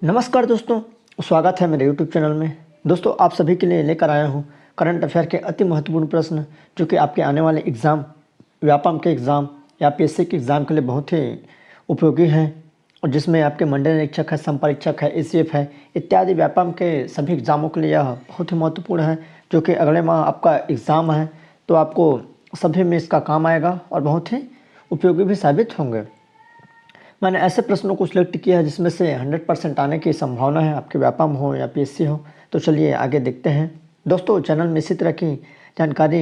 नमस्कार दोस्तों, स्वागत है मेरे YouTube चैनल में। दोस्तों, आप सभी के लिए लेकर आया हूँ करंट अफेयर के अति महत्वपूर्ण प्रश्न जो कि आपके आने वाले एग्ज़ाम, व्यापम के एग्ज़ाम या पीएससी के एग्ज़ाम के लिए बहुत ही उपयोगी हैं और जिसमें आपके मंडल निरीक्षक है, संपरीक्षक है, एसीएफ है इत्यादि व्यापम के सभी एग्ज़ामों के लिए यह बहुत ही महत्वपूर्ण है जो कि अगले माह आपका एग्ज़ाम है, तो आपको सभी में इसका काम आएगा और बहुत ही उपयोगी भी साबित होंगे। मैंने ऐसे प्रश्नों को सिलेक्ट किया है जिसमें से 100% आने की संभावना है, आपके व्यापम हो या पीएससी हो। तो चलिए आगे देखते हैं। दोस्तों, चैनल में इसी तरह की जानकारी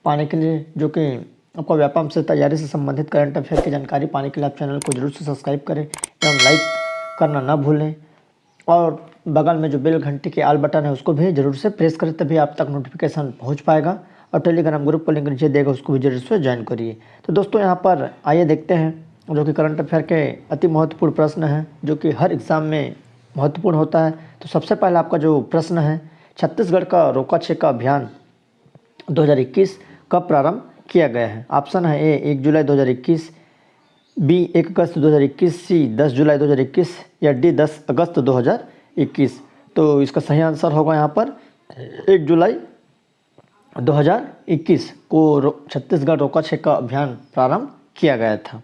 पाने के लिए, जो कि आपको व्यापम से तैयारी से संबंधित करंट अफेयर की जानकारी पाने के लिए आप चैनल को जरूर से सब्सक्राइब करें एवं लाइक करना ना भूलें और बगल में जो बेल घंटी के आल बटन है उसको भी जरूर से प्रेस करें, तभी आप तक नोटिफिकेशन पहुँच पाएगा। और टेलीग्राम ग्रुप पर लिंक नीचे देगा, उसको भी जरूर से ज्वाइन करिए। तो दोस्तों, यहाँ पर आइए देखते हैं जो कि करंट अफेयर के अति महत्वपूर्ण प्रश्न है जो कि हर एग्ज़ाम में महत्वपूर्ण होता है। तो सबसे पहला आपका जो प्रश्न है, छत्तीसगढ़ का रोका छेका अभियान 2021 कब प्रारंभ किया गया है? ऑप्शन है ए 1 जुलाई 2021, बी 1 अगस्त 2021, सी 10 जुलाई 2021 या डी 10 अगस्त 2021। तो इसका सही आंसर होगा यहाँ पर 1 जुलाई 2021 को छत्तीसगढ़ रोका छेका अभियान प्रारंभ किया गया था।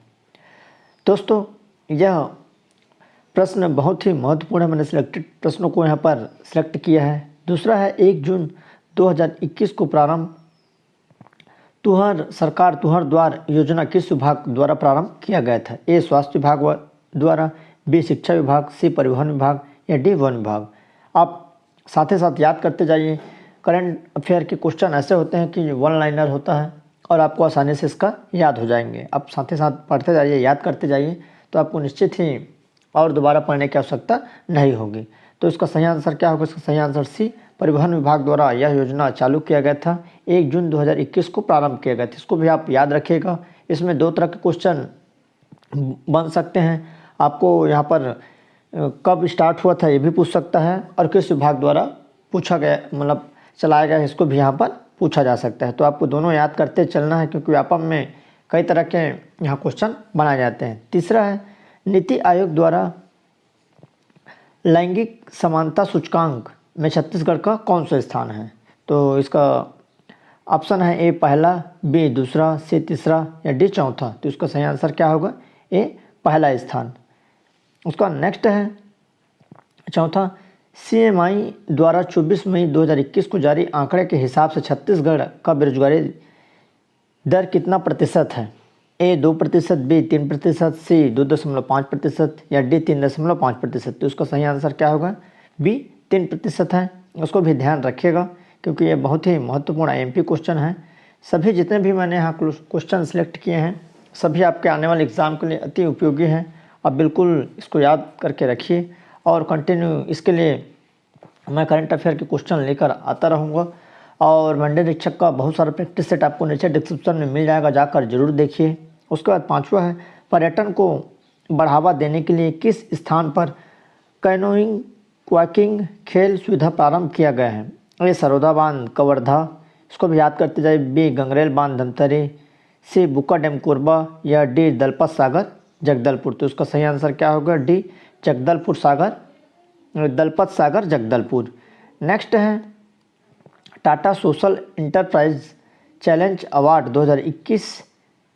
दोस्तों, यह प्रश्न बहुत ही महत्वपूर्ण है। मैंने सिलेक्टेड प्रश्नों को यहाँ पर सिलेक्ट किया है। दूसरा है 1 जून 2021 को प्रारंभ तुहर सरकार तुहर द्वार योजना किस विभाग द्वारा प्रारंभ किया गया था? ए स्वास्थ्य विभाग द्वारा, बी शिक्षा विभाग, सी परिवहन विभाग या डी वन विभाग। आप साथ ही साथ याद करते जाइए। करंट अफेयर के क्वेश्चन ऐसे होते हैं कि वन लाइनर होता है और आपको आसानी से इसका याद हो जाएंगे। आप साथ ही साथ पढ़ते जाइए, याद करते जाइए, तो आपको निश्चित ही और दोबारा पढ़ने की आवश्यकता नहीं होगी। तो इसका सही आंसर क्या होगा? इसका सही आंसर सी परिवहन विभाग द्वारा यह योजना चालू किया गया था। 1 जून 2021 को प्रारंभ किया गया था। इसको भी आप याद रखिएगा। इसमें 2 तरह के क्वेश्चन बन सकते हैं। आपको यहाँ पर कब स्टार्ट हुआ था ये भी पूछ सकता है और किस विभाग द्वारा पूछा गया, मतलब चलाया गया, इसको भी यहाँ पर पूछा जा सकता है। तो आपको दोनों याद करते चलना है क्योंकि व्यापम में कई तरह के यहाँ क्वेश्चन बनाए जाते हैं। तीसरा है नीति आयोग द्वारा लैंगिक समानता सूचकांक में छत्तीसगढ़ का कौन सा स्थान है? तो इसका ऑप्शन है ए पहला, बी दूसरा, सी तीसरा या डी चौथा। तो इसका सही आंसर क्या होगा? ए पहला स्थान। उसका नेक्स्ट है चौथा, सीएमआई द्वारा 24 मई 2021 को जारी आंकड़े के हिसाब से छत्तीसगढ़ का बेरोजगारी दर कितना प्रतिशत है? ए 2%, बी 3%, सी 2.5% या डी 3.5%। तो उसका सही आंसर क्या होगा? बी 3% है। उसको भी ध्यान रखिएगा क्योंकि ये बहुत ही महत्वपूर्ण एमपी क्वेश्चन है। सभी जितने भी मैंने यहाँ क्वेश्चन सिलेक्ट किए हैं सभी आपके आने वाले एग्ज़ाम के लिए अति उपयोगी हैं। आप बिल्कुल इसको याद करके रखिए और कंटिन्यू इसके लिए मैं करंट अफेयर के क्वेश्चन लेकर आता रहूँगा। और मंडल निरीक्षक का बहुत सारा प्रैक्टिस सेट आपको नीचे डिस्क्रिप्शन में मिल जाएगा, जाकर जरूर देखिए। उसके बाद 5वां है पर्यटन को बढ़ावा देने के लिए किस स्थान पर कैनोइंग क्वाकिंग खेल सुविधा प्रारंभ किया गया है? ए सरोदा बांध कवर्धा, इसको भी याद करते जाए, बी गंगरेल बांध धमतरी, सी बुक्का डैम कोरबा या डी दलपत सागर जगदलपुर। तो उसका सही आंसर क्या होगा? डी जगदलपुर सागर, दलपत सागर जगदलपुर। नेक्स्ट है Tata social enterprise challenge award 2021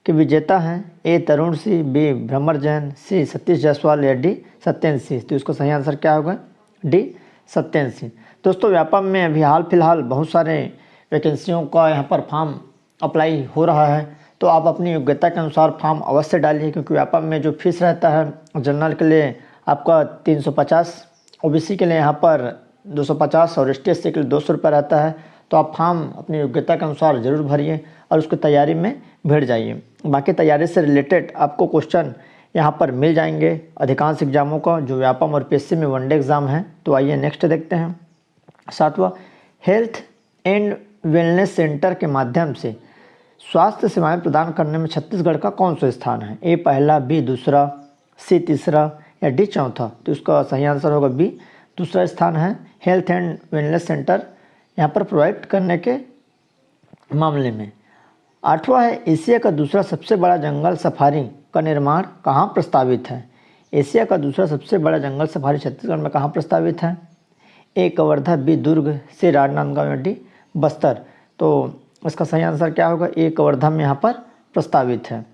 के विजेता हैं ए तरुण सिंह, बी भ्रमर जैन, सी सतीश जायसवाल या डी सत्येंद्र सिंह। तो इसका सही आंसर क्या होगा? डी सत्येंद्र सिंह। दोस्तों, व्यापम में अभी हाल फिलहाल बहुत सारे वैकेंसियों का यहाँ पर फॉर्म अप्लाई हो रहा है, तो आप अपनी योग्यता के अनुसार फॉर्म अवश्य डालिए क्योंकि व्यापम में जो फीस रहता है जनरल के लिए आपका 350, ओबीसी के लिए यहाँ पर 250 और एसटी एससी के लिए 200 रुपये रहता है। तो आप फॉर्म अपनी योग्यता के अनुसार ज़रूर भरिए और उसकी तैयारी में भिड़ जाइए। बाकी तैयारी से रिलेटेड आपको क्वेश्चन यहाँ पर मिल जाएंगे अधिकांश एग्जामों का, जो व्यापम और पीएससी में वनडे एग्ज़ाम है। तो आइए नेक्स्ट देखते हैं। 7वां, हेल्थ एंड वेलनेस सेंटर के माध्यम से स्वास्थ्य सेवाएं प्रदान करने में छत्तीसगढ़ का कौन सा स्थान है? ए पहला, बी दूसरा, सी तीसरा या डी चौथा। तो इसका सही आंसर होगा बी दूसरा स्थान है। हेल्थ एंड वेलनेस सेंटर यहाँ पर प्रोवाइड करने के मामले में। 8वां है एशिया का दूसरा सबसे बड़ा जंगल सफारी का निर्माण कहाँ प्रस्तावित है? एशिया का दूसरा सबसे बड़ा जंगल सफारी छत्तीसगढ़ में कहाँ प्रस्तावित है? ए कवर्धा, बी दुर्ग, सी राजनांदगांव या डी बस्तर। तो इसका सही आंसर क्या होगा? ए कवर्धा में यहाँ पर प्रस्तावित है।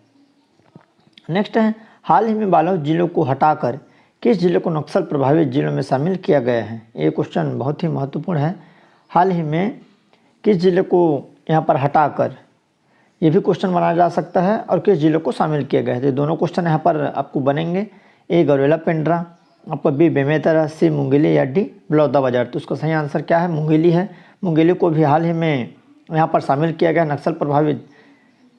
नेक्स्ट है, हाल ही में 12 जिलों को हटाकर किस जिले को नक्सल प्रभावित जिलों में शामिल किया गया है? ये क्वेश्चन बहुत ही महत्वपूर्ण है। हाल ही में किस जिले को यहाँ पर हटाकर, ये भी क्वेश्चन बनाया जा सकता है, और किस जिले को शामिल किया गया है? तो दोनों क्वेश्चन यहाँ पर आपको बनेंगे। ए गौरेला पेंड्रा, आपका बी बेमेतरा, सी मुंगेली या डी बलौदाबाजार। तो उसका सही आंसर क्या है? मुंगेली है। मुंगेली को भी हाल ही में यहाँ पर शामिल किया गया नक्सल प्रभावित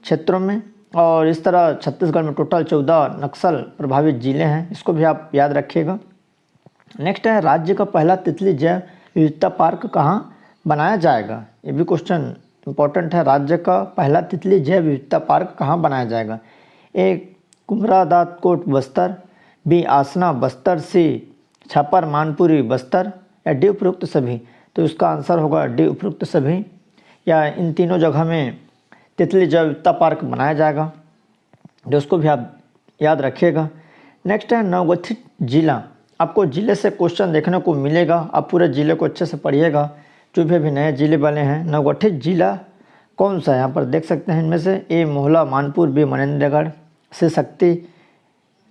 क्षेत्रों में। और इस तरह छत्तीसगढ़ में टोटल 14 नक्सल प्रभावित जिले हैं, इसको भी आप याद रखिएगा। नेक्स्ट है, राज्य का पहला तितली जैव विविधता पार्क कहाँ बनाया जाएगा? ये भी क्वेश्चन इंपॉर्टेंट है। राज्य का पहला तितली जैव विविधता पार्क कहाँ बनाया जाएगा? ए कुमरादातकोट बस्तर, बी आसना बस्तर, सी छापर मानपुरी बस्तर या डी उपरोक्त सभी। तो इसका आंसर होगा डी उपरोक्त सभी, या इन तीनों जगह में तितली जैव विविधता पार्क बनाया जाएगा, जो उसको भी आप याद रखिएगा। नेक्स्ट है, नवगठित जिला। आपको जिले से क्वेश्चन देखने को मिलेगा, आप पूरे जिले को अच्छे से पढ़िएगा। जो भी अभी नए जिले बने हैं, नवगठित जिला कौन सा है? यहाँ पर देख सकते हैं इनमें से ए मोहला मानपुर, बी मनेन्द्रगढ़, सी शक्ति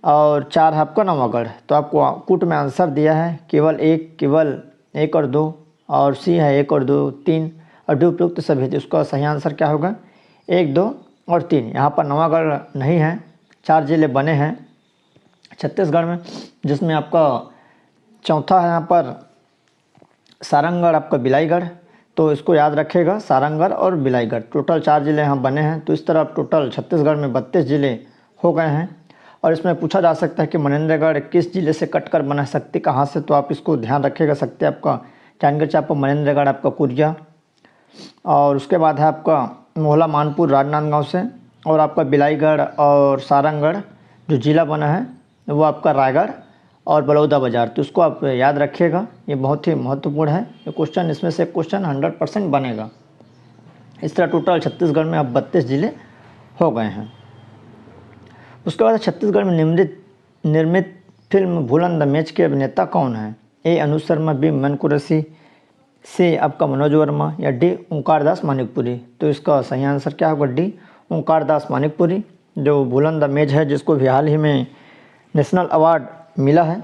और 4 है आपका नवागढ़। तो आपको कूट में आंसर दिया है केवल एक और 2, और सी है 1 और 2, 3 और डी उपयुक्त सभी। तो उसका सही आंसर क्या होगा? 1, 2 और 3। यहाँ पर नवागढ़ नहीं है। 4 जिले बने हैं छत्तीसगढ़ में, जिसमें आपका चौथा है यहाँ पर सारंगगढ़, आपका बिलाईगढ़। तो इसको याद रखेगा, सारंगगढ़ और बिलाईगढ़। टोटल 4 जिले यहाँ बने हैं। तो इस तरह टोटल छत्तीसगढ़ में 32 जिले हो गए हैं। और इसमें पूछा जा सकता है कि मनेन्द्रगढ़ किस जिले से कटकर बना, शक्ति कहाँ से? तो आप इसको ध्यान रखिएगा। शक्ति आपका जांजगीर चांपा, मनेन्द्रगढ़ आपका कुरिया, और उसके बाद है आपका मोहला मानपुर राजनांदगांव से, और आपका बिलाईगढ़ और सारंगगढ़ जो जिला बना है वो आपका रायगढ़ और बलौदाबाजार। तो उसको आप याद रखिएगा, ये बहुत ही महत्वपूर्ण है। ये क्वेश्चन, इसमें से क्वेश्चन 100% बनेगा। इस तरह टोटल छत्तीसगढ़ में अब 32 जिले हो गए हैं। उसके बाद छत्तीसगढ़ में निर्मित फिल्म भूलन द मैच के अभिनेता कौन है? ए अनुज शर्मा, बी मन कुरैशी, सी आपका मनोज वर्मा या डी ओंकार दास मानिकपुरी। तो इसका सही आंसर क्या होगा? डी ओंकार दास मानिकपुरी, जो भूलन द मैच है, जिसको भी हाल ही में नेशनल अवार्ड मिला है।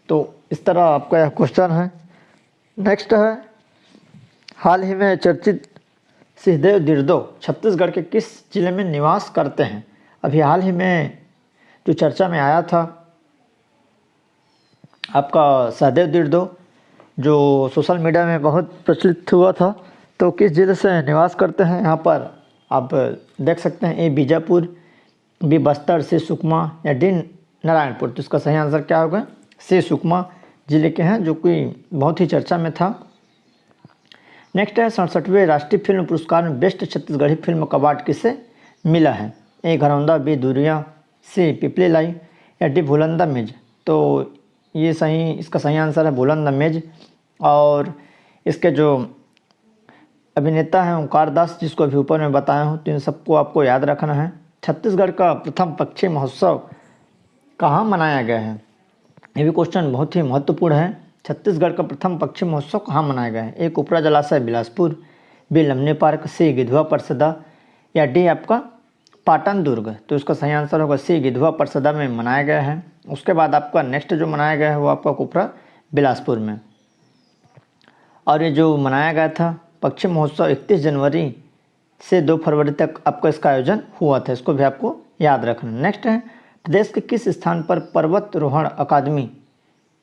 तो इस तरह आपका यह क्वेश्चन है। नेक्स्ट है, हाल ही में चर्चित सिंहदेव दिर्दो छत्तीसगढ़ के किस जिले में निवास करते हैं? अभी हाल ही में जो चर्चा में आया था आपका सहदेव दिर्दो, जो सोशल मीडिया में बहुत प्रचलित हुआ था। तो किस जिले से निवास करते हैं? यहाँ पर आप देख सकते हैं, ए बीजापुर, बी बस्तर, सी सुकमा या डी नारायणपुर। तो इसका सही आंसर क्या होगा? सी सुकमा जिले के हैं, जो कि बहुत ही चर्चा में था। नेक्स्ट है, 67वें राष्ट्रीय फिल्म पुरस्कार में बेस्ट छत्तीसगढ़ी फिल्म का अवार्ड किसे मिला है? ए घरौंदा, बी दुरिया, सी पिपली लाई या डी भूलन द मैच। तो ये इसका सही आंसर है भूलन द मैच। और इसके जो अभिनेता हैं ओंकार दास, जिसको अभी ऊपर में बताया हूँ। तो इन सबको आपको याद रखना है। छत्तीसगढ़ का प्रथम पक्षी महोत्सव कहाँ मनाया गया है? ये भी क्वेश्चन बहुत ही महत्वपूर्ण है। छत्तीसगढ़ का प्रथम पक्षी महोत्सव कहाँ मनाया गया है? ए कुपरा जलाशय बिलासपुर, बी लमनी पार्क, सी गिधवा परसदा या डी आपका पाटन दुर्ग। तो इसका सही आंसर होगा सी गिधवा परसदा में मनाया गया है। उसके बाद आपका नेक्स्ट जो मनाया गया है वो आपका कुपरा बिलासपुर में। और ये जो मनाया गया था पक्षी महोत्सव 31 जनवरी से 2 फरवरी तक आपका इसका आयोजन हुआ था। इसको भी आपको याद रखना। नेक्स्ट है, प्रदेश के किस स्थान पर पर्वतारोहण अकादमी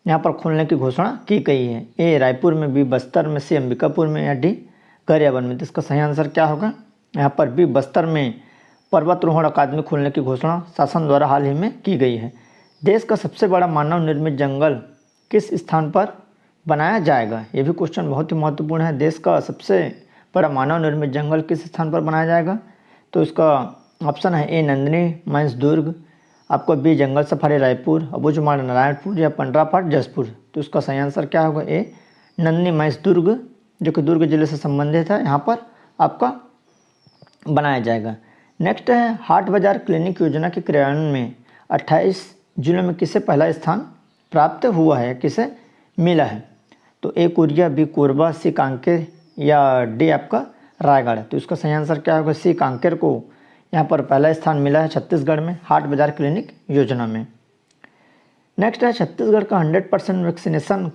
यहाँ पर खोलने की घोषणा की गई है? ए रायपुर में, बी बस्तर में, सी अंबिकापुर में या डी गरियाबंद में। तो इसका सही आंसर क्या होगा? यहाँ पर बी बस्तर में पर्वतारोहण अकादमी खोलने की घोषणा शासन द्वारा हाल ही में की गई है। देश का सबसे बड़ा मानव निर्मित जंगल किस स्थान पर बनाया जाएगा? ये भी क्वेश्चन बहुत ही महत्वपूर्ण है। देश का सबसे बड़ा मानव निर्मित जंगल किस स्थान पर बनाया जाएगा? तो इसका ऑप्शन है ए नंदिनी माइंस दुर्ग, आपको बी जंगल सफारी रायपुर, अबूझमाड़ नारायणपुर या पंडरापाट जसपुर। तो इसका सही आंसर क्या होगा? ए नंदिनी माइंस दुर्ग, जो कि दुर्ग जिले से संबंधित है, यहाँ पर आपका बनाया जाएगा। नेक्स्ट है, हाट बाजार क्लिनिक योजना के क्रियान्वयन में 28 जिलों में किसे पहला स्थान प्राप्त हुआ है, किसे मिला है? तो ए कोरिया, बी कोरबा, सी कांकेर या डी आपका रायगढ़ है। तो इसका सही आंसर क्या होगा? सी कांकेर को यहाँ पर पहला स्थान मिला है छत्तीसगढ़ में हाट बाजार क्लिनिक योजना में। नेक्स्ट है छत्तीसगढ़ का 100% वैक्सीनेशन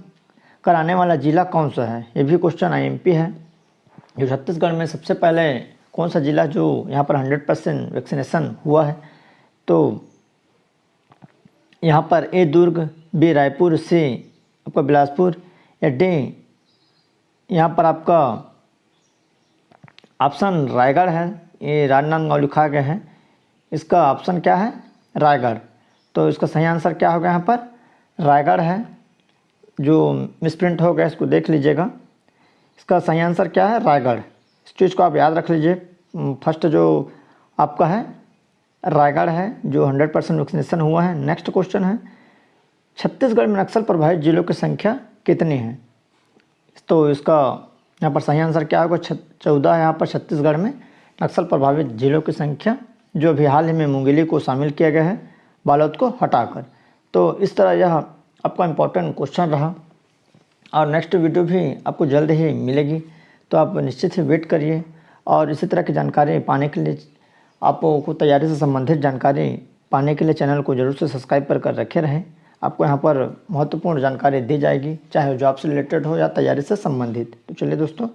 कराने वाला जिला कौन सा है? ये भी क्वेश्चन IMP है। जो छत्तीसगढ़ में सबसे पहले कौन सा जिला जो यहाँ पर 100% वैक्सीनेशन हुआ है? तो यहाँ पर ए दुर्ग, बी रायपुर, सी आपका बिलासपुर या डी यहाँ पर आपका ऑप्शन रायगढ़ है। ये राजनांदगांव लिखा गया है, इसका ऑप्शन क्या है? रायगढ़। तो इसका सही आंसर क्या होगा? यहाँ पर रायगढ़ है। जो मिसप्रिंट हो गया इसको देख लीजिएगा। इसका सही आंसर क्या है? रायगढ़। इस चीज़ को आप याद रख लीजिए। फर्स्ट जो आपका है रायगढ़ है जो 100% वैक्सीनेशन हुआ है। नेक्स्ट क्वेश्चन है छत्तीसगढ़ में नक्सल प्रभावित जिलों की संख्या कितनी है? तो इसका यहाँ पर सही आंसर क्या होगा? 14 यहाँ पर छत्तीसगढ़ में नक्सल प्रभावित जिलों की संख्या, जो अभी हाल ही में मुंगेली को शामिल किया गया है बालोद को हटाकर। तो इस तरह यह आपका इम्पोर्टेंट क्वेश्चन रहा और नेक्स्ट वीडियो भी आपको जल्द ही मिलेगी। तो आप निश्चित ही वेट करिए और इसी तरह की जानकारी पाने के लिए, आपको तैयारी से संबंधित जानकारी पाने के लिए चैनल को जरूर से सब्सक्राइब कर रखे रहें। आपको यहाँ पर महत्वपूर्ण जानकारी दी जाएगी, चाहे जॉब से रिलेटेड हो या तैयारी से संबंधित। तो चलिए दोस्तों,